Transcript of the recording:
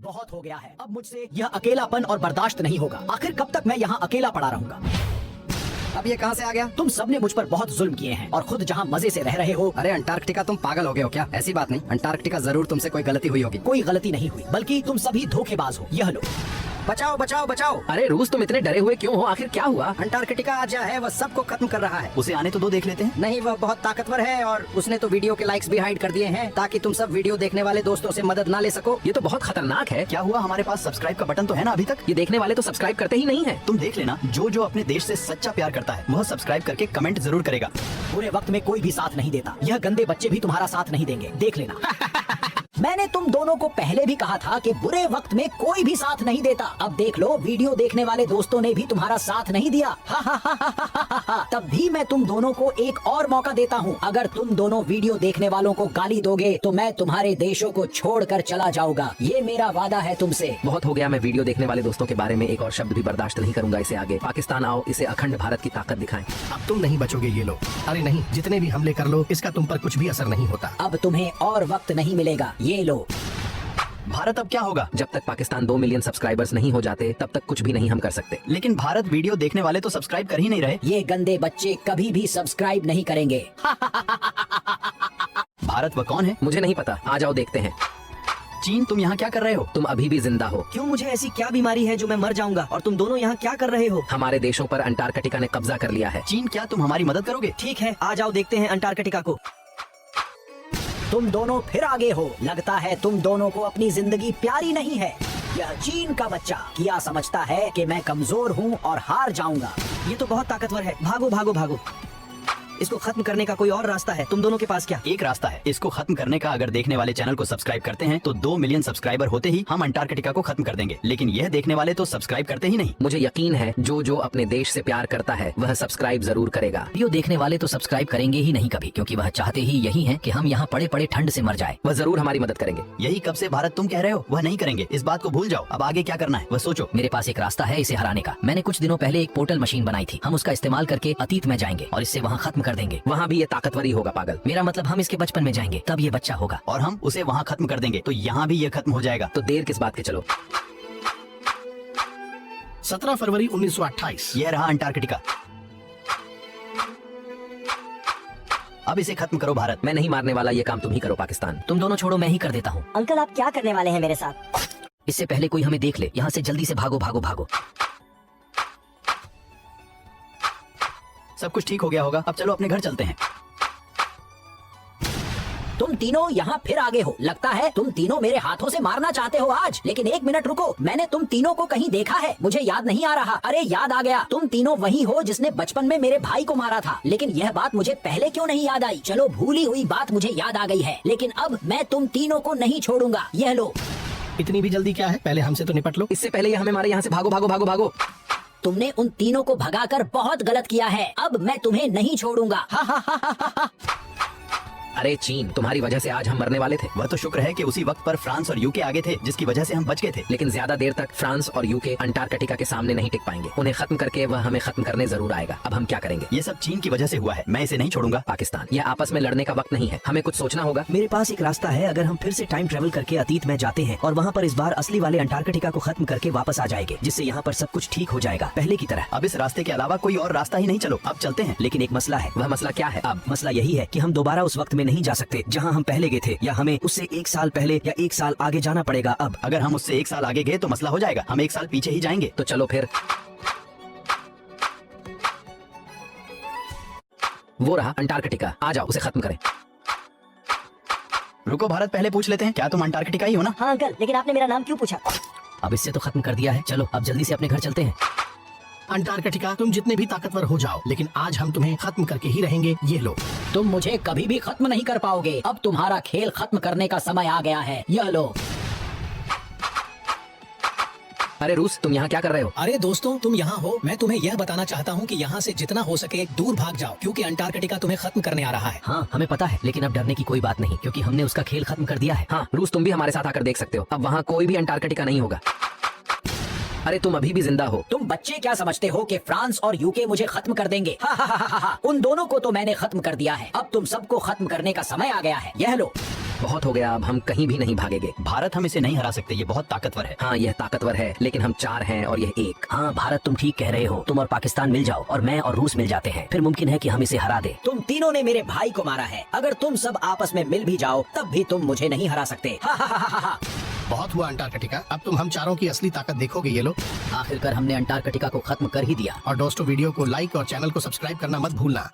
बहुत हो गया है। अब मुझसे यह अकेलापन और बर्दाश्त नहीं होगा। आखिर कब तक मैं यहाँ अकेला पड़ा रहूंगा? अब ये कहाँ से आ गया? तुम सबने मुझ पर बहुत जुल्म किए हैं और खुद जहाँ मजे से रह रहे हो। अरे अंटार्कटिका, तुम पागल हो गए हो क्या? ऐसी बात नहीं, अंटार्कटिका जरूर तुमसे कोई गलती हुई होगी। कोई गलती नहीं हुई, बल्कि तुम सभी धोखेबाज हो। यह लो। बचाओ बचाओ बचाओ। अरे रूस, तुम इतने डरे हुए क्यों हो? आखिर क्या हुआ? अंटार्कटिका आज है, वह सबको खत्म कर रहा है। उसे आने तो दो, देख लेते हैं। नहीं, वह बहुत ताकतवर है और उसने तो वीडियो के लाइक्स भी हाइड कर दिए हैं ताकि तुम सब वीडियो देखने वाले दोस्तों से मदद ना ले सको। ये तो बहुत खतरनाक है। क्या हुआ? हमारे पास सब्सक्राइब का बटन तो है ना अभी तक। ये देखने वाले तो सब्सक्राइब करते ही नहीं है। तुम देख लेना, जो अपने देश से सच्चा प्यार करता है वह सब्सक्राइब करके कमेंट जरूर करेगा। बुरे वक्त में कोई भी साथ नहीं देता। यह गंदे बच्चे भी तुम्हारा साथ नहीं देंगे, देख लेना। मैंने तुम दोनों को पहले भी कहा था कि बुरे वक्त में कोई भी साथ नहीं देता। अब देख लो, वीडियो देखने वाले दोस्तों ने भी तुम्हारा साथ नहीं दिया। तब भी मैं तुम दोनों को एक और मौका देता हूँ। अगर तुम दोनों वीडियो देखने वालों को गाली दोगे तो मैं तुम्हारे देशों को छोड़कर चला जाऊंगा। ये मेरा वादा है तुमसे। बहुत हो गया। मैं वीडियो देखने वाले दोस्तों के बारे में एक और शब्द भी बर्दाश्त नहीं करूंगा इसे आगे। पाकिस्तान आओ, इसे अखंड भारत की ताकत दिखाएं। अब तुम नहीं बचोगे ये लोग। अरे नहीं, जितने भी हमले कर लो इसका तुम पर कुछ भी असर नहीं होता। अब तुम्हें और वक्त नहीं मिलेगा, ये लो। भारत अब क्या होगा? जब तक पाकिस्तान 2 मिलियन सब्सक्राइबर्स नहीं हो जाते तब तक कुछ भी नहीं हम कर सकते। लेकिन भारत वीडियो देखने वाले तो सब्सक्राइब कर ही नहीं रहे। ये गंदे बच्चे कभी भी सब्सक्राइब नहीं करेंगे। भारत वह कौन है? मुझे नहीं पता, आ जाओ देखते हैं। चीन, तुम यहाँ क्या कर रहे हो? तुम अभी भी जिंदा हो। क्यों? मुझे ऐसी क्या बीमारी है जो मैं मर जाऊंगा? और तुम दोनों यहाँ क्या कर रहे हो? हमारे देशों पर अंटार्कटिका ने कब्जा कर लिया है। चीन, क्या तुम हमारी मदद करोगे? ठीक है, आ जाओ देखते हैं अंटार्कटिका को। तुम दोनों फिर आगे हो। लगता है तुम दोनों को अपनी जिंदगी प्यारी नहीं है। यह चीन का बच्चा क्या समझता है कि मैं कमजोर हूँ और हार जाऊंगा। ये तो बहुत ताकतवर है। भागो भागो भागो। इसको खत्म करने का कोई और रास्ता है? तुम दोनों के पास क्या? एक रास्ता है इसको खत्म करने का। अगर देखने वाले चैनल को सब्सक्राइब करते हैं तो 2 मिलियन सब्सक्राइबर होते ही हम अंटार्कटिका को खत्म कर देंगे। लेकिन यह देखने वाले तो सब्सक्राइब करते ही नहीं। मुझे यकीन है जो अपने देश से प्यार करता है वह सब्सक्राइब जरूर करेगा। वीडियो देखने वाले तो सब्सक्राइब करेंगे ही नहीं कभी, क्योंकि वह चाहते ही यही है कि हम यहाँ पड़े पड़े ठंड से मर जाए। वह जरूर हमारी मदद करेंगे। यही कब से भारत तुम कह रहे हो? वह नहीं करेंगे, इस बात को भूल जाओ। अब आगे क्या करना है वह सोचो। मेरे पास एक रास्ता है इसे हराने का। मैंने कुछ दिनों पहले एक पोर्टल मशीन बनाई थी। हम उसका इस्तेमाल करके अतीत में जाएंगे और इससे वहाँ खत्म कर देंगे। वहाँ भी ये ताकतवर ही होगा पागल। मेरा मतलब हम इसके बचपन में जाएंगे, तब ये बच्चा होगा। और हम उसे वहाँ खत्म कर देंगे तो यहाँ भी ये खत्म हो जाएगा। तो देर किस बात के, चलो। 17 फरवरी 1928। यह रहा अंटार्कटिका। अब इसे खत्म करो भारत। मैं नहीं मारने वाला, ये काम तुम ही करो पाकिस्तान। तुम दोनों छोड़ो, मैं ही कर देता हूँ। अंकल, आप क्या करने वाले हैं मेरे साथ? इससे पहले कोई हमें देख ले, यहाँ से जल्दी से भागो भागो भागो। सब कुछ ठीक हो गया होगा। अब चलो अपने घर चलते हैं। तुम तीनों यहाँ फिर आगे हो। लगता है तुम तीनों मेरे हाथों से मारना चाहते हो आज। लेकिन एक मिनट रुको, मैंने तुम तीनों को कहीं देखा है। मुझे याद नहीं आ रहा। अरे याद आ गया, तुम तीनों वही हो जिसने बचपन में मेरे भाई को मारा था। लेकिन यह बात मुझे पहले क्यों नहीं याद आई? चलो, भूली हुई बात मुझे याद आ गई है। लेकिन अब मैं तुम तीनों को नहीं छोड़ूंगा। यह लो। इतनी भी जल्दी क्या है? पहले हमसे तो निपट लो। इससे पहले ये हमें मारे, यहाँ से भागो भागो भागो भागो। तुमने उन तीनों को भगाकर बहुत गलत किया है। अब मैं तुम्हें नहीं छोड़ूंगा। हा हा हा हा हा। अरे चीन, तुम्हारी वजह से आज हम मरने वाले थे। वह तो शुक्र है कि उसी वक्त पर फ्रांस और यूके आगे थे, जिसकी वजह से हम बच गए थे। लेकिन ज्यादा देर तक फ्रांस और यूके अंटार्कटिका के सामने नहीं टिक पाएंगे। उन्हें खत्म करके वह हमें खत्म करने जरूर आएगा। अब हम क्या करेंगे? ये सब चीन की वजह से हुआ है। मैं इसे नहीं छोड़ूंगा। पाकिस्तान, यह आपस में लड़ने का वक्त नहीं है। हमें कुछ सोचना होगा। मेरे पास एक रास्ता है। अगर हम फिर से टाइम ट्रेवल करके अतीत में जाते हैं और वहाँ पर इस बार असली वाले अंटार्कटिका को खत्म करके वापस आ जाएंगे, जिससे यहाँ पर सब कुछ ठीक हो जाएगा पहले की तरह। अब इस रास्ते के अलावा कोई और रास्ता ही नहीं। चलो अब चलते हैं। लेकिन एक मसला है। वह मसला क्या है? अब मसला यही है कि हम दोबारा उस वक्त में नहीं जा सकते जहाँ हम पहले गए थे, या हमें उससे 1 साल पहले या 1 साल आगे जाना पड़ेगा। अब अगर हम उससे 1 साल आगे गए तो मसला हो जाएगा। हम 1 साल पीछे ही जाएंगे। तो चलो फिर। वो रहा अंटार्कटिका, आ जाओ उसे खत्म करें। रुको भारत, पहले पूछ लेते हैं, क्या तुम अंटार्कटिका ही हो ना? हाँ अंकल, लेकिन आपने मेरा नाम क्यों पूछा? अब इससे तो खत्म कर दिया है। चलो अब जल्दी से अपने घर चलते हैं। अंटार्कटिका, तुम जितने भी ताकतवर हो जाओ, लेकिन आज हम तुम्हें खत्म करके ही रहेंगे। ये लो। तुम मुझे कभी भी खत्म नहीं कर पाओगे। अब तुम्हारा खेल खत्म करने का समय आ गया है। यह लो। अरे रूस, तुम यहाँ क्या कर रहे हो? अरे दोस्तों, तुम यहाँ हो। मैं तुम्हें यह बताना चाहता हूँ कि यहाँ से जितना हो सके दूर भाग जाओ, क्योंकि अंटार्कटिका तुम्हें खत्म करने आ रहा है। हाँ, हमें पता है, लेकिन अब डरने की कोई बात नहीं, क्योंकि हमने उसका खेल खत्म कर दिया है। हाँ रूस, तुम भी हमारे साथ आकर देख सकते हो। अब वहाँ कोई भी अंटार्कटिका नहीं होगा। अरे तुम अभी भी जिंदा हो। तुम बच्चे क्या समझते हो कि फ्रांस और यूके मुझे खत्म कर देंगे? उन दोनों को तो मैंने खत्म कर दिया है। अब तुम सबको खत्म करने का समय आ गया है। यह लो। बहुत हो गया, अब हम कहीं भी नहीं भागेंगे। भारत हम इसे नहीं हरा सकते, ये बहुत ताकतवर है। हाँ, यह ताकतवर है, लेकिन हम 4 हैं और यह 1। हाँ भारत, तुम ठीक कह रहे हो। तुम और पाकिस्तान मिल जाओ और मैं और रूस मिल जाते हैं, फिर मुमकिन है कि हम इसे हरा दे। तुम तीनों ने मेरे भाई को मारा है, अगर तुम सब आपस में मिल भी जाओ तब भी तुम मुझे नहीं हरा सकते। बहुत हुआ अंटार्कटिका, अब तुम हम चारों की असली ताकत देखोगे ये लोग। आखिरकार हमने अंटार्कटिका को खत्म कर ही दिया। और दोस्तों, वीडियो को लाइक और चैनल को सब्सक्राइब करना मत भूलना।